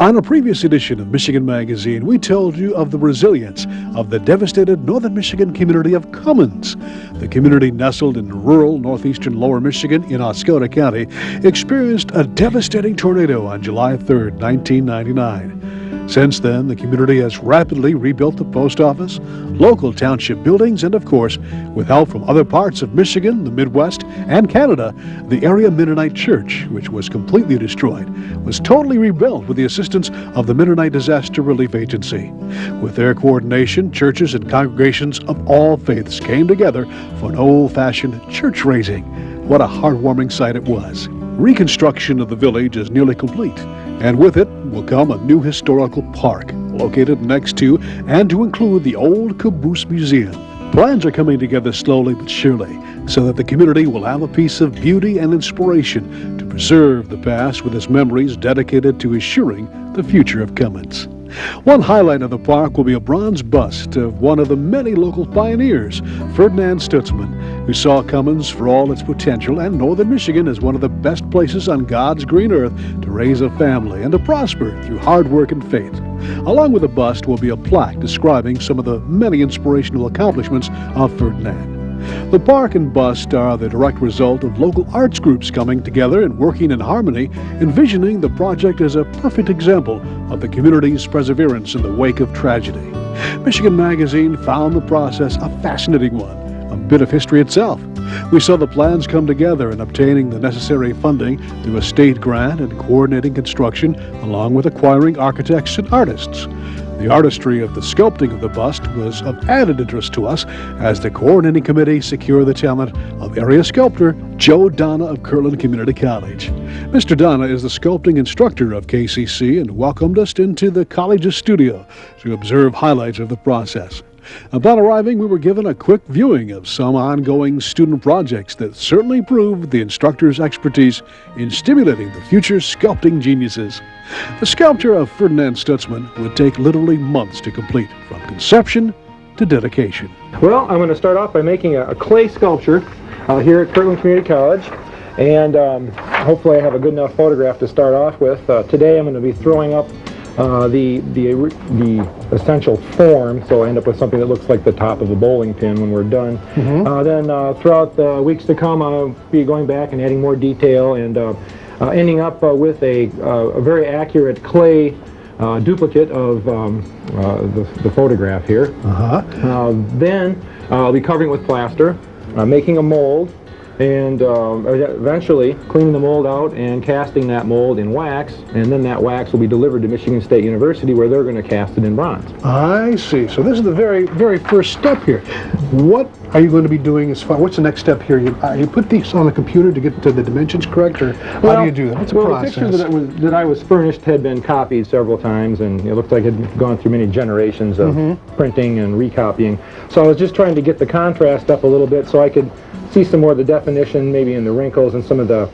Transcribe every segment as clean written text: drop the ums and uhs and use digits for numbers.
On a previous edition of Michigan Magazine, we told you of the resilience of the devastated northern Michigan community of Comins. The community, nestled in rural northeastern lower Michigan in Oscoda County, experienced a devastating tornado on July 3, 1999. Since then, the community has rapidly rebuilt the post office, local township buildings, and of course, with help from other parts of Michigan, the Midwest, and Canada, the area Mennonite Church, which was completely destroyed, was totally rebuilt with the assistance of the Mennonite Disaster Relief Agency. With their coordination, churches and congregations of all faiths came together for an old-fashioned church raising. What a heartwarming sight it was. Reconstruction of the village is nearly complete, and with it will come a new historical park located next to and to include the old Caboose Museum. Plans are coming together slowly but surely so that the community will have a piece of beauty and inspiration to preserve the past with its memories dedicated to assuring the future of Comins. One highlight of the park will be a bronze bust of one of the many local pioneers, Ferdinand Stutesman, who saw Comins for all its potential and northern Michigan as one of the best places on God's green earth to raise a family and to prosper through hard work and faith. Along with the bust will be a plaque describing some of the many inspirational accomplishments of Ferdinand. The park and bust are the direct result of local arts groups coming together and working in harmony, envisioning the project as a perfect example of the community's perseverance in the wake of tragedy. Michigan Magazine found the process a fascinating one, a bit of history itself. We saw the plans come together in obtaining the necessary funding through a state grant and coordinating construction, along with acquiring architects and artists. The artistry of the sculpting of the bust was of added interest to us as the coordinating committee secured the talent of area sculptor Joseph Donna of Kirtland Community College. Mr. Donna is the sculpting instructor of KCC and welcomed us into the college's studio to observe highlights of the process. Upon arriving, we were given a quick viewing of some ongoing student projects that certainly proved the instructor's expertise in stimulating the future sculpting geniuses. The sculpture of Ferdinand Stutesman would take literally months to complete, from conception to dedication. Well, I'm going to start off by making a clay sculpture here at Kirtland Community College, and hopefully I have a good enough photograph to start off with. Today I'm going to be throwing up the essential form, so I end up with something that looks like the top of a bowling pin when we're done. Then throughout the weeks to come, I'll be going back and adding more detail and ending up with a very accurate clay duplicate of the photograph here. Then I'll be covering it with plaster, making a mold, and eventually cleaning the mold out and casting that mold in wax, and then that wax will be delivered to Michigan State University where they're going to cast it in bronze. I see. So this is the very first step here. What are you going to be doing as far, what's the next step here? You put these on a computer to get to the dimensions correct, or how do you do that? What's the process? The picture that I was furnished had been copied several times, and it looked like it had gone through many generations of printing and recopying. So I was just trying to get the contrast up a little bit so I could see some more of the definition, maybe in the wrinkles and some of the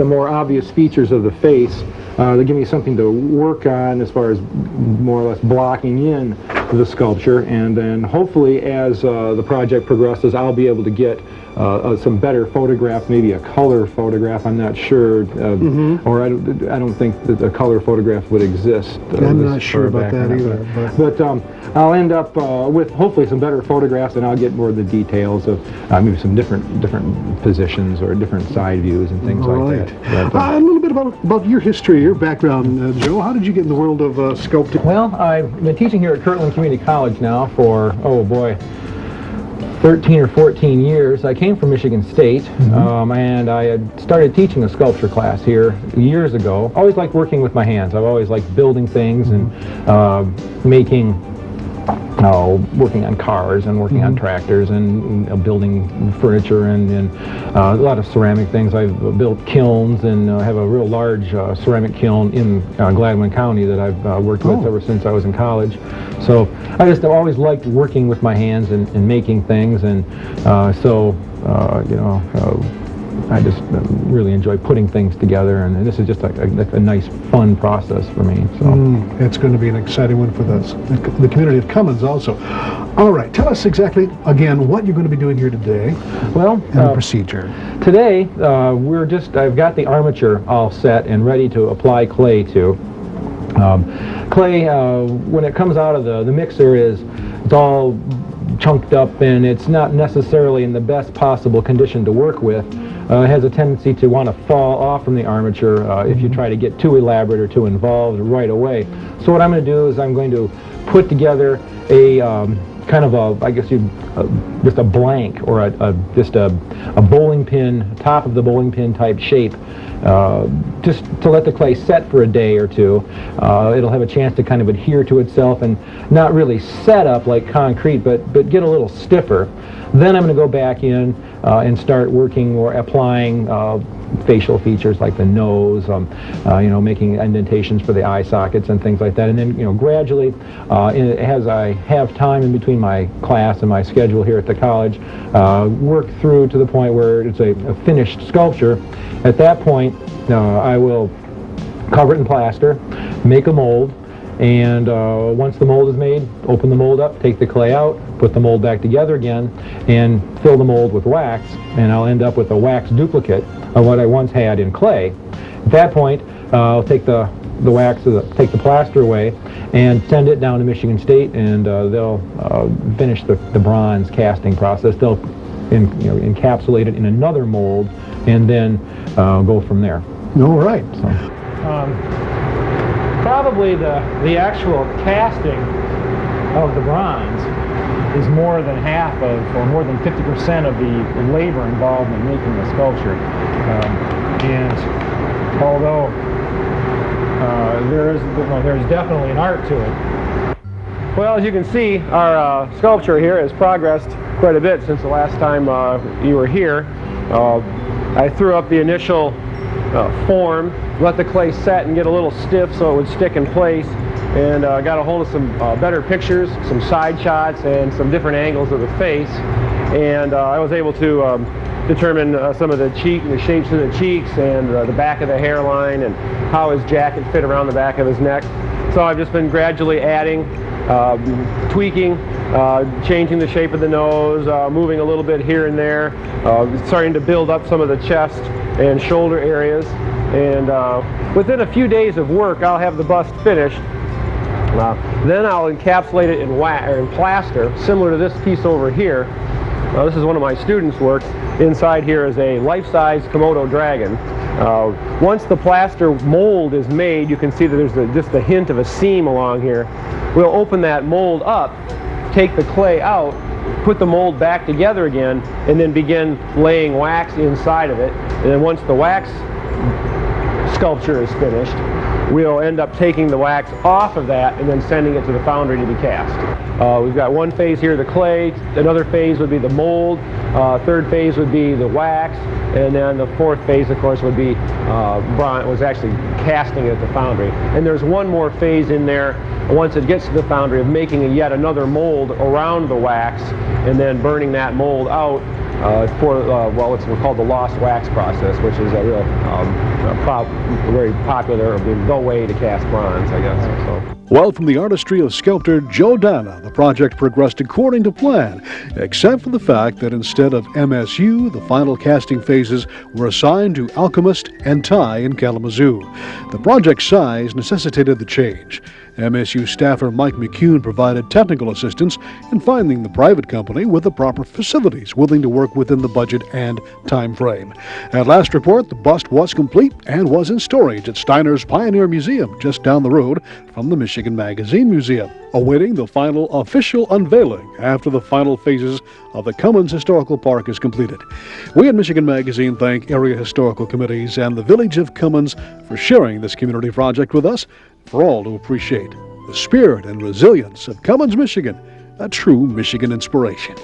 more obvious features of the face. They give me something to work on as far as more or less blocking in the sculpture, and then hopefully as the project progresses I'll be able to get some better photographs, maybe a color photograph, I'm not sure, or I don't think that a color photograph would exist. I'm not sure about that either. But I'll end up with hopefully some better photographs, and I'll get more of the details of maybe some different positions or different side views and things like that. But, a little bit about your history, your background, Joe. How did you get in the world of sculpting? Well, I've been teaching here at Kirtland Community College now for, 13 or 14 years. I came from Michigan State, and I had started teaching a sculpture class here years ago. I always liked working with my hands. I've always liked building things and working on cars and working on tractors and building furniture and a lot of ceramic things. I've built kilns and have a real large ceramic kiln in Gladwin County that I've worked with ever since I was in college. So I just always liked working with my hands and making things, and I just really enjoy putting things together, and this is just a nice, fun process for me. So it's going to be an exciting one for the community of Comins also. All right, tell us exactly, again, what you're going to be doing here today. Well, and the procedure. Today, I've got the armature all set and ready to apply clay to. Clay, when it comes out of the mixer, it's all chunked up and it's not necessarily in the best possible condition to work with. It has a tendency to want to fall off from the armature if you try to get too elaborate or too involved right away. So what I'm going to do is I'm going to put together a kind of a, I guess just a blank or just a bowling pin, top of the bowling pin type shape, just to let the clay set for a day or two. It'll have a chance to kind of adhere to itself and not really set up like concrete, but get a little stiffer. Then I'm going to go back in and start working or applying facial features like the nose, making indentations for the eye sockets and things like that. And then, gradually, as I have time in between my class and my schedule here at the college, work through to the point where it's a finished sculpture. At that point, I will cover it in plaster, make a mold, and once the mold is made, open the mold up, take the clay out, put the mold back together again, and fill the mold with wax, and I'll end up with a wax duplicate of what I once had in clay. At that point, I'll take the wax, take the plaster away, and send it down to Michigan State, and they'll finish the bronze casting process. They'll encapsulate it in another mold, and then go from there. All right. So, probably the actual casting of the bronze is more than half of, or more than 50% of the labor involved in making the sculpture. And although there's definitely an art to it. Well, as you can see, our sculpture here has progressed quite a bit since the last time you were here. I threw up the initial form, let the clay set and get a little stiff so it would stick in place, and got a hold of some better pictures, some side shots, and some different angles of the face, and I was able to determine some of the shapes of the cheeks and the back of the hairline and how his jacket fit around the back of his neck. So I've just been gradually adding, tweaking, changing the shape of the nose, moving a little bit here and there, starting to build up some of the chest and shoulder areas, and within a few days of work I'll have the bust finished. Then I'll encapsulate it in plaster, similar to this piece over here. This is one of my students' work. Inside here is a life-size Komodo dragon. Once the plaster mold is made, you can see that there's just a hint of a seam along here. We'll open that mold up, take the clay out, put the mold back together again, and then begin laying wax inside of it. And then once the wax sculpture is finished, we'll end up taking the wax off of that and then sending it to the foundry to be cast. We've got one phase here, the clay, another phase would be the mold, third phase would be the wax, and then the fourth phase, of course, would be was actually casting it at the foundry. And there's one more phase in there once it gets to the foundry of making yet another mold around the wax and then burning that mold out for what's called the lost wax process, which is a real very popular, the way to cast bronze, I guess. So. Well, from the artistry of sculptor Joe Donna, the project progressed according to plan, except for the fact that instead of MSU, the final casting phases were assigned to Alchemist and Ty in Kalamazoo. The project size necessitated the change. MSU staffer Mike McCune provided technical assistance in finding the private company with the proper facilities willing to work within the budget and time frame. At last report, the bust was complete and was in storage at Steiner's Pioneer Museum just down the road from the Michigan Magazine Museum, awaiting the final official unveiling after the final phases of the Comins Historical Park is completed. We at Michigan Magazine thank area historical committees and the Village of Comins for sharing this community project with us, for all to appreciate the spirit and resilience of Comins, Michigan, a true Michigan inspiration.